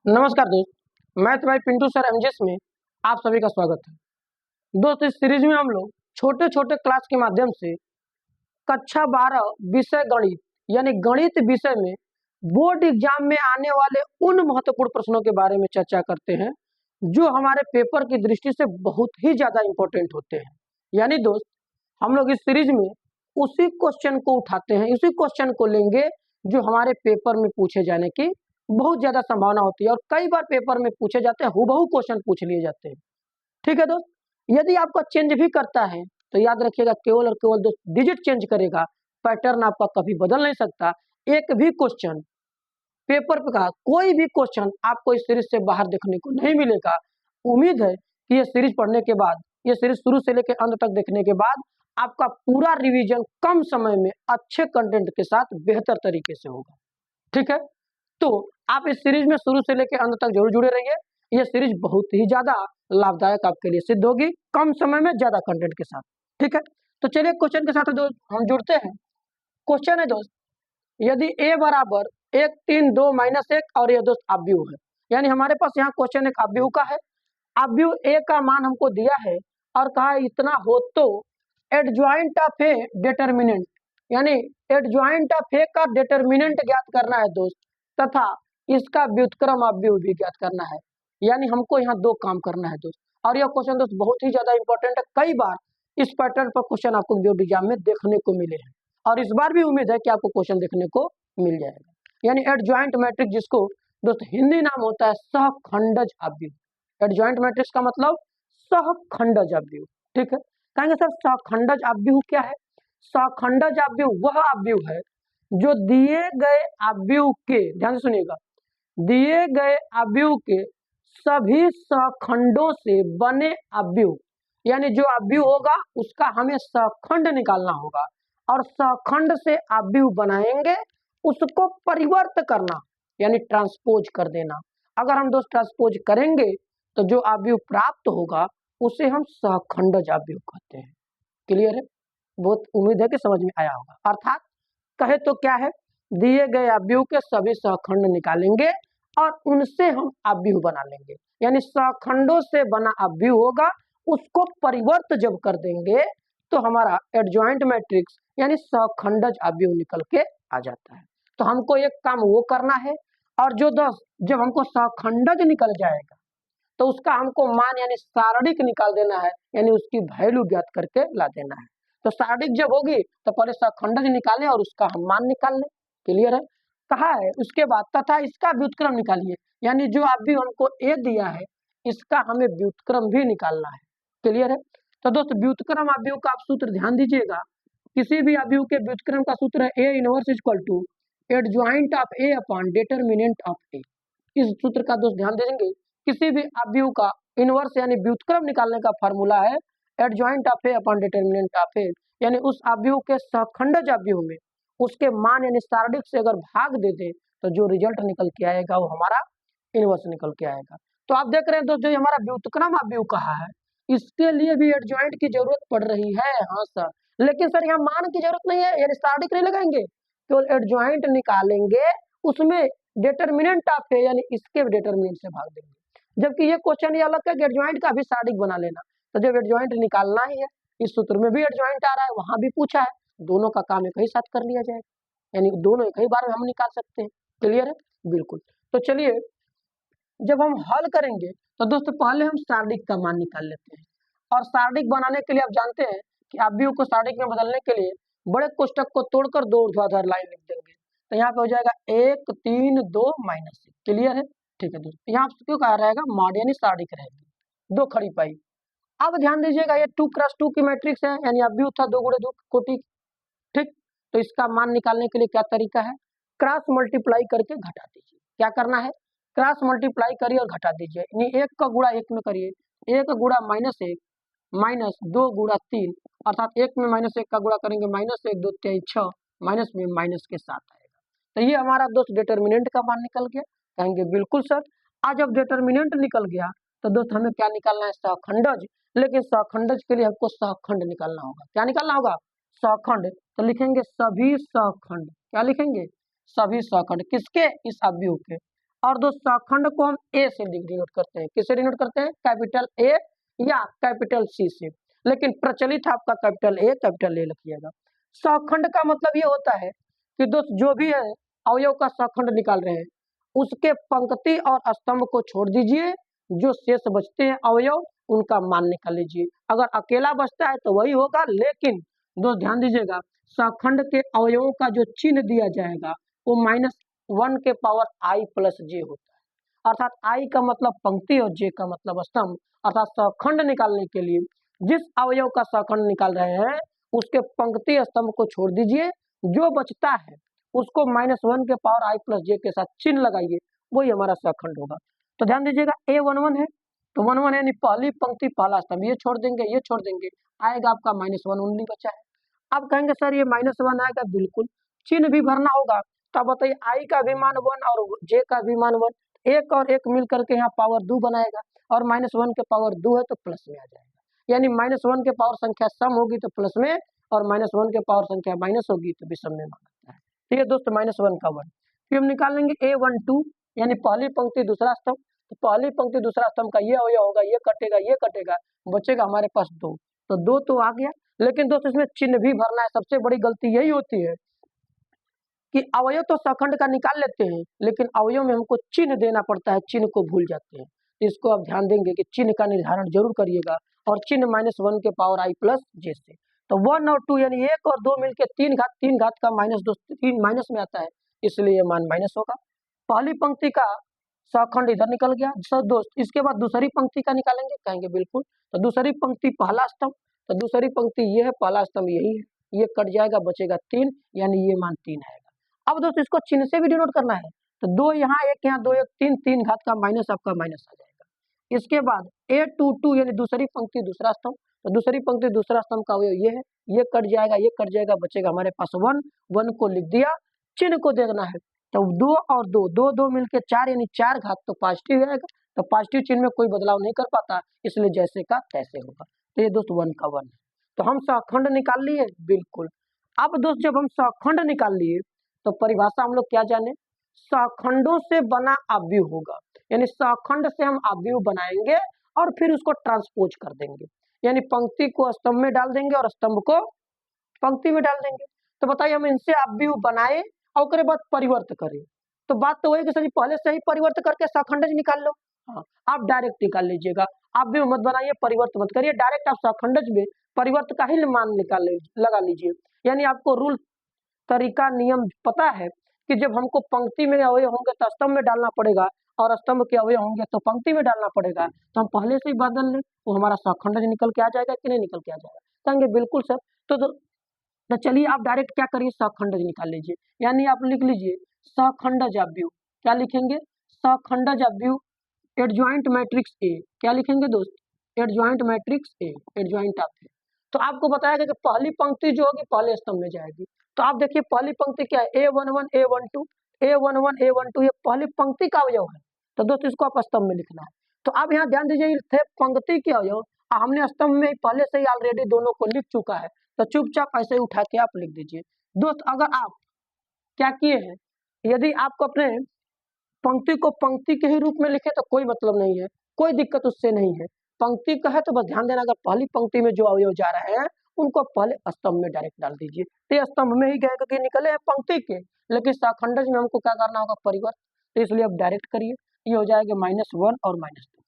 नमस्कार दोस्त, मैं तुम्हारे पिंटू सर एमजीएस में आप सभी का स्वागत है। दोस्त, इस सीरीज में हम लोग छोटे छोटे क्लास के माध्यम से कक्षा 12 विषय गणित यानी गणित विषय में बोर्ड एग्जाम में आने वाले उन महत्वपूर्ण प्रश्नों के बारे में चर्चा करते हैं जो हमारे पेपर की दृष्टि से बहुत ही ज्यादा इंपॉर्टेंट होते हैं। यानी दोस्त, हम लोग इस सीरीज में उसी क्वेश्चन को उठाते हैं, उसी क्वेश्चन को लेंगे जो हमारे पेपर में पूछे जाने की बहुत ज्यादा संभावना होती है और कई बार पेपर में पूछे जाते हैं, हूबहू क्वेश्चन पूछ लिए जाते हैं। ठीक है दोस्त, यदि आपका चेंज भी करता है तो याद रखिएगा केवल और केवल दोस्त डिजिट चेंज करेगा, पैटर्न आपका कभी बदल नहीं सकता। एक भी क्वेश्चन पेपर पे का कोई भी क्वेश्चन आपको इस सीरीज से बाहर देखने को नहीं मिलेगा। उम्मीद है कि ये सीरीज पढ़ने के बाद, ये सीरीज शुरू से लेकर अंत तक देखने के बाद आपका पूरा रिवीजन कम समय में अच्छे कंटेंट के साथ बेहतर तरीके से होगा। ठीक है, तो आप इस सीरीज में शुरू से लेकर अंत तक जरूर जुड़े रहिए। यह सीरीज बहुत ही ज्यादा लाभदायक आपके लिए सिद्ध होगी, कम समय में ज्यादा कंटेंट के साथ। ठीक है, तो चलिए क्वेश्चन के साथ दोस्त हम जुड़ते हैं। क्वेश्चन है दोस्त, यदि a बराबर 1 3 2 -1 और यह दोस्त अवयव है, यानी हमारे पास यहाँ क्वेश्चन एक अवयव का है। अवयव a का मान हमको दिया है और कहा इतना हो तो एडजॉइंट ऑफ ए डिटरमिनेंट, यानी एडजॉइंट ऑफ ए का डिटरमिनेंट ज्ञात करना है दोस्त, तथा इसका व्युत्क्रम अवयव भी ज्ञात करना है। यानी हमको यहाँ दो काम करना है दोस्त, और यह क्वेश्चन दोस्त बहुत ही ज्यादा इंपॉर्टेंट है। कई बार इस पैटर्न पर क्वेश्चन आपको बोर्ड एग्जाम में देखने को मिले हैं और इस बार भी उम्मीद है कि आपको क्वेश्चन देखने को मिल जाएगा। यानी एडजॉइंट मैट्रिक्स, जिसको दोस्त हिंदी नाम होता है सहखंडज अवयव। एडजॉइंट मैट्रिक्स का मतलब सहखंडज अवयव। ठीक है, कहेंगे सर सहखंडज अवयव क्या है? सहखंडज अवयव वह अवयव है जो दिए गए अवयव के, ध्यान से सुनिएगा, दिए गए अवयव के सभी सहखंडों से बने अवयव, यानी जो अवयव होगा उसका हमें सहखंड निकालना होगा और सहखंड से अवयव बनाएंगे, उसको परिवर्त करना यानी ट्रांसपोज कर देना। अगर हम दोस्त ट्रांसपोज करेंगे तो जो अवयव प्राप्त होगा उसे हम सहखंडज अवयव कहते हैं। क्लियर है? बहुत उम्मीद है कि समझ में आया होगा। अर्थात कहे तो क्या है, दिए गए अवयव के सभी सहखंड निकालेंगे और उनसे हम अवयव बना लेंगे, यानी सहखंडों से बना अवयव होगा, उसको परिवर्त जब कर देंगे तो हमारा एडजॉइंट मैट्रिक्स यानी सहखंडज अवयव निकल के आ जाता है। तो हमको एक काम वो करना है, और जो दोस्त जब हमको सहखंडज निकल जाएगा तो उसका हमको मान यानी सारणिक निकाल देना है, यानी उसकी वैल्यू ज्ञात करके ला देना है। तो सारणिक जब होगी तो पहले सहखंडज निकालें और उसका हम मान निकाल लें। क्लियर है? कहा है उसके बाद तथा इसका व्युत्क्रम निकालिए, यानी जो अभी हमको ए दिया है इसका हमें व्युत्क्रम भी निकालना है। क्लियर है? तो दोस्त व्युत्क्रम अवयव का आप सूत्र ध्यान दीजिएगा। किसी भी अवयव के व्युत्क्रम का सूत्र है A inverse equal to adjoint of A upon determinant of A. इस सूत्र का दोस्त ध्यान देंगे। किसी भी अवयव का इनवर्स यानी व्युत्क्रम निकालने का फार्मूला है adjoint of A upon determinant of A, यानी उस अवयव के सहखंडज अवयव में उसके मान यानी सारणिक से अगर भाग दे दे तो जो रिजल्ट निकल के आएगा वो हमारा इनवर्स निकल के आएगा। तो आप देख रहे हैं दोस्तों, जो हमारा व्युत्क्रम अवयव कहा है इसके लिए भी एडजॉइंट की जरूरत पड़ रही है। हाँ सर, लेकिन सर यहाँ मान की जरूरत नहीं है, यानी सारणिक नहीं लगाएंगे, केवल एडजॉइंट निकालेंगे, उसमें डिटरमिनेंट ऑफ ए यानी इसके डिटरमिनेंट से भाग देंगे। जबकि ये क्वेश्चन ये अलग है कि एडजॉइंट का भी सारणिक बना लेना, तो जब एडजॉइंट निकालना ही है, इस सूत्र में भी एडजॉइंट आ रहा है, वहां भी पूछा है, दोनों का काम एक ही साथ कर लिया जाएगा, यानी दोनों एक ही बार में हम निकाल सकते हैं। क्लियर है? बिल्कुल। तो चलिए, जब हम हल करेंगे तो दोस्तों पहले हम सारणिक का मान निकाल लेते हैं, और सारणिक बनाने के लिए आप जानते हैं कि अवयव को सारणिक में बदलने के लिए बड़े कोष्टक को तोड़कर दो ऊर्ध्वाधर लाइन लिख देंगे। तो यहाँ पे हो जाएगा 1 3 2 -1। क्लियर है? ठीक है दोस्तों, यहाँ क्यों कहा रहेगा मॉड यानी सारणिक रहेगी, दो खड़ी पाई। अब ध्यान दीजिएगा, ये 2 क्रॉस 2 की मैट्रिक्स है, यानी अवयव था 2 × 2 कोटि। ठीक, तो इसका मान निकालने के लिए क्या तरीका है, क्रॉस मल्टीप्लाई करके घटा दीजिए। क्या करना है, क्रॉस मल्टीप्लाई करिए और घटा दीजिए, यानी 1 का गुणा 1 में करिए, 1 गुणा -1 माइनस 2 गुणा 3, अर्थात 1 में -1 का गुणा करेंगे -1 2 3 6, माइनस में माइनस के साथ आएगा। तो ये हमारा दोस्त डिटरमिनेंट का मान निकल गया। कहेंगे बिल्कुल सर, आज जब डिटरमिनेंट निकल गया तो दोस्त हमें क्या निकालना है, सहखंडज। लेकिन सहखंडज के लिए हमको सहखंड निकालना होगा। क्या निकालना होगा? सहखंड। तो लिखेंगे सभी सहखंड। क्या लिखेंगे? सभी सहखंड किसके? इस अवयव के। और दोस्त सखंड को हम ए से डिनोट करते हैं। किससे डिनोट करते हैं? कैपिटल ए या कैपिटल सी से, लेकिन प्रचलित आपका कैपिटल ए लिखिएगा। सखंड का मतलब ये होता है कि दोस्त जो भी है अवयव का सखंड निकाल रहे हैं, उसके पंक्ति और स्तंभ को छोड़ दीजिए, जो शेष बचते हैं अवयव उनका मान निकाल लीजिए। अगर अकेला बचता है तो वही होगा, लेकिन दोस्त ध्यान दीजिएगा सखंड के अवयवों का जो चिन्ह दिया जाएगा वो -1 के पावर i प्लस जे होता है। अर्थात i का मतलब पंक्ति और j का मतलब स्तंभ। अर्थात सखंड निकालने के लिए जिस अवयव का सखंड निकाल रहे हैं उसके पंक्ति स्तंभ को छोड़ दीजिए, जो बचता है उसको -1 के पावर i प्लस जे के साथ चिन्ह लगाइए, वही हमारा सखंड होगा। तो ध्यान दीजिएगा A11 है तो 11 यानी पहली पंक्ति पहला स्तंभ, ये छोड़ देंगे ये छोड़ देंगे, आएगा आपका -1 ओनली बचा है। अब कहेंगे सर ये -1 आएगा, बिल्कुल चिन्ह भी भरना होगा। तो बताइए i का भी मान 1 और j का भी मान 1, एक और एक मिल करके यहाँ पावर 2 बनाएगा, और -1 के पावर 2 है तो प्लस में आ जाएगा। यानी -1 के पावर संख्या सम होगी तो प्लस में, और -1 के पावर संख्या माइनस होगी तो विषम में माना है। ठीक है दोस्तों, -1 का 1। फिर हम निकाल लेंगे A12 यानी पहली पंक्ति दूसरा स्तंभ। तो पहली पंक्ति दूसरा स्तंभ का ये अवयव होगा, ये कटेगा, बचेगा हमारे पास 2। तो 2 तो आ गया, लेकिन दोस्त इसमें चिन्ह भी भरना है। सबसे बड़ी गलती यही होती है कि अवयव तो सखंड का निकाल लेते हैं, लेकिन अवयव में हमको चिन्ह देना पड़ता है, चिन्ह को भूल जाते हैं। इसको आप ध्यान देंगे कि चिन्ह का निर्धारण जरूर करिएगा, और चिन्ह -1 के पावर i प्लस जे से। तो 1 और 2 यानी 1 और 2 मिलके 3 घात का -3 माइनस में आता है, इसलिए ये मान माइनस होगा। पहली पंक्ति का सखंड इधर निकल गया। सर दोस्त इसके बाद दूसरी पंक्ति का निकालेंगे, कहेंगे बिल्कुल। तो दूसरी पंक्ति पहला स्तंभ, तो दूसरी पंक्ति ये है, पहला स्तंभ यही है, ये कट जाएगा, बचेगा 3, यानी ये मान 3 आएगा। अब दोस्तों इसको चिन्ह से भी डिनोट करना है, तो 2 यहाँ 1 यहाँ 2 1 3, 3 घात का माइनस आपका माइनस आ जाएगा। इसके बाद A22 यानी दूसरी पंक्ति दूसरा स्तंभ, तो दूसरी पंक्ति दूसरा स्तंभ का अवयव ये है, ये कट जाएगा, बचेगा हमारे पास 1 को लिख दिया। चिन्ह को देखना है, तो 2 और 2 मिलके 4 यानी 4 घात तो पॉजिटिव आएगा, तो पॉजिटिव चिन्ह में कोई बदलाव नहीं कर पाता, इसलिए जैसे का तैसे होगा। तो ये दोस्त 1 का 1 है। तो हम सखंड निकाल लिए, बिल्कुल। अब दोस्त जब हम सखंड निकाल लिए तो परिभाषा हम लोग क्या जाने, सखंडों से बना अवयव होगा, यानी सखंड से हम अवयव बनाएंगे और फिर उसको ट्रांसपोज कर देंगे, यानी पंक्ति को स्तंभ में डाल देंगे और स्तंभ को पंक्ति में डाल देंगे। तो बताइए हम इनसे अवयव बनाए और उसके बाद परिवर्त करें, तो बात तो वही कि सर पहले से ही परिवर्त करके सखंडज निकाल लो। हाँ, आप डायरेक्ट निकाल लीजिएगा, अवयव मत बनाइए, परिवर्त मत करिए, डायरेक्ट आप सखंडज में परिवर्त का ही मान निकाल लगा लीजिए। यानी आपको रूल तरीका नियम पता है कि जब हमको पंक्ति में अवयव होंगे तो स्तंभ में डालना पड़ेगा, और स्तंभ के अवयव होंगे तो पंक्ति में डालना पड़ेगा। तो हम पहले से ही बदल लें तो हमारा सखंडज निकल के आ जाएगा कि नहीं निकल के आ जाएगा? कहेंगे बिल्कुल सर। तो चलिए आप डायरेक्ट क्या करिए, सखंडज निकाल लीजिए। यानी आप लिख लीजिए सखंडज अवयव, क्या लिखेंगे? सखंडज अवयव एडजॉइंट मैट्रिक्स ए। क्या लिखेंगे दोस्त? Adjoint matrix A, adjoint of A. तो आपको बताया गया कि पहली पंक्ति जो होगी पहले स्तंभ में जाएगी। तो आप देखिए पहली पंक्ति क्या है, A11 A12 A11 A12, ये पहली पंक्ति का अवयव है। तो दोस्त इसको आप स्तंभ में लिखना है। तो अब यहाँ ध्यान दीजिए, थे पंक्ति के अवयव, हमने स्तंभ में पहले से ही ऑलरेडी दोनों को लिख चुका है, तो चुपचाप ऐसे ही उठा के आप लिख दीजिए। दोस्त अगर आप क्या किए हैं, यदि आपको अपने पंक्ति को पंक्ति के ही रूप में लिखे तो कोई मतलब नहीं है, कोई दिक्कत उससे नहीं है। पंक्ति का है तो बस ध्यान देना, अगर पहली पंक्ति में जो अवयव जा रहे हैं उनको पहले स्तंभ में डायरेक्ट डाल दीजिए, तो ये स्तंभ में ही गए क्योंकि निकले हैं पंक्ति के, लेकिन सखंडज में हमको क्या करना होगा, परिवर्त। तो इसलिए अब डायरेक्ट करिए, ये हो जाएगा -1 और -2।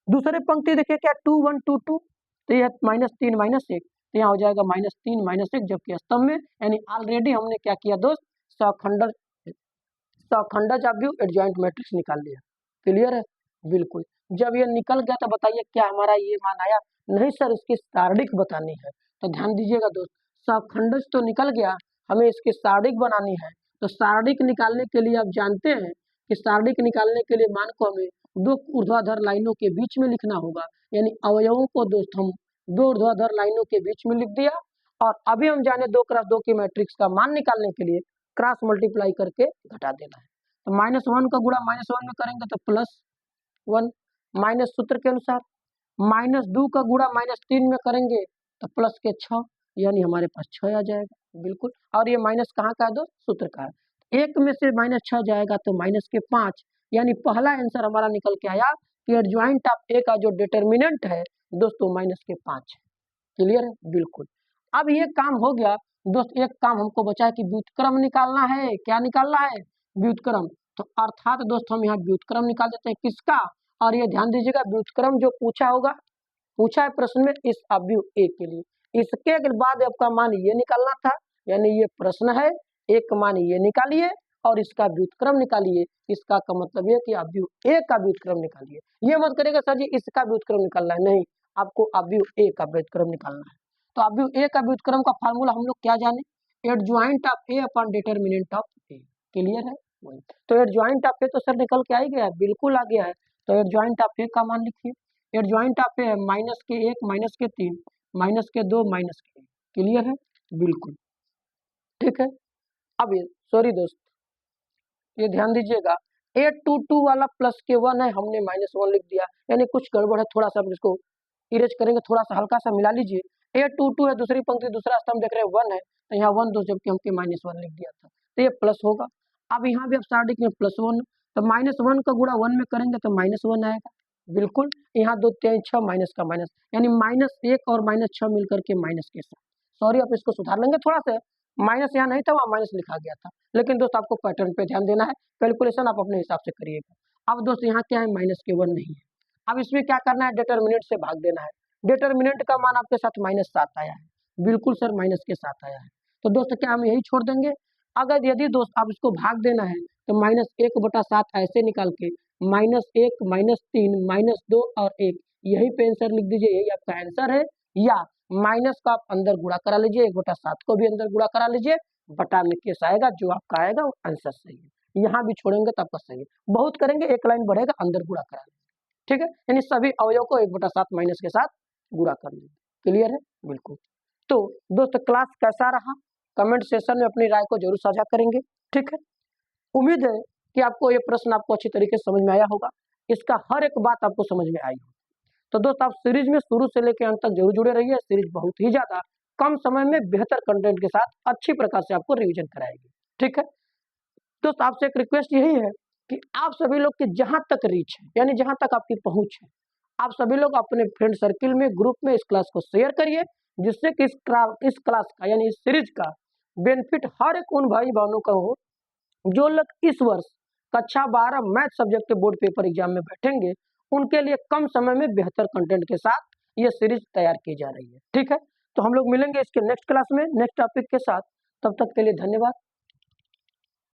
दूसरे पंक्ति देखिए क्या 2 1 2 2, तो यह -3 -1, तो यहाँ हो जाएगा -3 -1, जबकि स्तंभ में यानी ऑलरेडी हमने क्या किया दोस्त, सखंडज अवयव एडजॉइंट मैट्रिक्स निकाल लिया। क्लियर है? बिल्कुल। जब ये निकल गया तो बताइए क्या हमारा ये मान आया? नहीं सर, इसकी सारणिक बतानी है। तो ध्यान दीजिएगा दोस्त, सखंडज तो निकल गया, हमें इसकी सारणिक बनानी है। तो सारणिक निकालने के लिए आप जानते हैं कि सारणिक निकालने के लिए मान को हमें 2 ऊर्ध्वाधर लाइनों के बीच में लिखना होगा, यानी अवयवों को दोस्त हम 2 ऊर्ध्वाधर लाइनों के बीच में लिख दिया। और अभी हम जाने 2x2 की मैट्रिक्स का मान निकालने के लिए क्रॉस मल्टीप्लाई करके घटा देना है। तो -1 का गुणा -1 में करेंगे तो +1, माइनस सूत्र के अनुसार। -2 का गुणा -3 में करेंगे तो प्लस के 6, यानी हमारे पास 6 आ जाएगा। बिल्कुल। और ये माइनस कहाँ का है दोस्त? सूत्र का है। 1 में से -6 जाएगा तो -5, यानी पहला आंसर हमारा निकल के आया कि एडजॉइंट ऑफ ए का जो डिटर्मिनेंट है दोस्तों माइनस के 5 है। क्लियर है? बिल्कुल। अब ये काम हो गया दोस्त, एक काम हमको बचा है कि व्युत्क्रम निकालना है। क्या निकालना है? व्युत्क्रम। तो अर्थात दोस्त हम यहाँ व्युत्क्रम निकाल देते हैं किसका, और ये ध्यान दीजिएगा व्युत्क्रम जो पूछा होगा, पूछा है प्रश्न में इस अवयव ए के लिए, इसके बाद आपका मान ये निकालना था, यानी ये प्रश्न है, एक मान ये निकालिए और इसका व्युत्क्रम निकालिए। इसका का मतलब ये कि अवयव ए का व्युत्क्रम निकालिए। ये मत करेगा सर जी इसका व्युत्क्रम निकालना है, नहीं, आपको अवयव ए का व्युत्क्रम निकालना है। तो अवयव ए का व्युत्क्रम का फार्मूला हम लोग क्या जाने, adjoint of A upon determinant of A. Clear है? वही तो एडजॉइंट ऑफ ए तो सर निकल के आ ही गया है, बिल्कुल आ गया है। तो एडजॉइंट ऑफ ए का मान लिखिए, एडजॉइंट ऑफ ए है माइनस के 1 माइनस के 3 माइनस के 2 माइनस के 1। क्लियर है? बिल्कुल ठीक है। अब ये सॉरी दोस्त, ये ध्यान दीजिएगा 822 वाला प्लस के 1 है, हमने -1 लिख दिया, यानी कुछ गड़बड़ है, थोड़ा सा हम इसको इरेज करेंगे, थोड़ा सा हल्का सा मिला लीजिए। 822 है, दूसरी पंक्ति दूसरा स्तंभ देख रहे हैं 1 है, तो यहाँ 1 2 जबकि हमने -1 लिख दिया था, तो ये प्लस होगा। अब यहाँ भी आप स्टार्टिंग में +1, तो -1 का गुणा 1 में करेंगे तो -1 आएगा। बिल्कुल, यहाँ 2 3 6 माइनस का माइनस, यानी -1 और -6 मिलकर के माइनस के साथ। सॉरी आप इसको सुधार लेंगे थोड़ा सा, माइनस यहाँ नहीं था, वहाँ माइनस लिखा गया था, लेकिन दोस्त आपको पैटर्न पे ध्यान देना है, कैलकुलेशन आप अपने हिसाब से करिएगा। अब दोस्त यहाँ क्या है, माइनस के 1 नहीं है। अब इसमें क्या करना है, डिटर्मिनेंट से भाग देना है। डिटर्मिनेंट का मान आपके साथ -7 आया है, बिल्कुल सर माइनस के 7 आया है। तो दोस्त क्या हम यही छोड़ देंगे? अगर यदि दोस्त आप इसको भाग देना है तो -1/7 ऐसे निकाल के -1 -3 -2 और 1 यही पे आंसर लिख दीजिए, यही आपका आंसर है। या माइनस का आप अंदर गुणा करा लीजिए, 1/7 को भी अंदर गुणा करा लीजिए, बटा में केस आएगा, जो आपका आएगा वो आंसर सही है। यहाँ भी छोड़ेंगे तो आपका सही है, बहुत करेंगे एक लाइन बढ़ेगा, अंदर गुणा करा लीजिए। ठीक है, यानी सभी अवयव को 1/7 माइनस के साथ गुणा कर लीजिए। क्लियर है? बिल्कुल। तो दोस्त क्लास कैसा रहा, कमेंट सेशन में अपनी राय को जरूर साझा करेंगे। ठीक है, उम्मीद है कि आपको ये प्रश्न आपको अच्छी तरीके से समझ में आया होगा, इसका हर एक बात आपको समझ में आई होगी। तो दोस्त आप सीरीज में शुरू से लेकर अंत तक जरूर जुड़े रहिए, सीरीज बहुत ही ज्यादा कम समय में बेहतर कंटेंट के साथ अच्छी प्रकार से आपको रिवीजन कराएगी। ठीक है दोस्त, आपसे एक रिक्वेस्ट यही है कि आप सभी लोग की जहां तक रीच है, यानी जहां तक आपकी पहुंच है, आप सभी लोग अपने फ्रेंड सर्किल में, ग्रुप में इस क्लास को शेयर करिए, जिससे कि इस क्लास का यानी इस सीरीज का बेनिफिट हर एक उन भाई बहनों का हो जो लोग इस वर्ष कक्षा 12 math subject board paper exam में बैठेंगे। उनके लिए कम समय में बेहतर कंटेंट के साथ ये सीरीज तैयार की जा रही है। ठीक है, तो हम लोग मिलेंगे इसके नेक्स्ट क्लास में नेक्स्ट टॉपिक के साथ। तब तक के लिए धन्यवाद।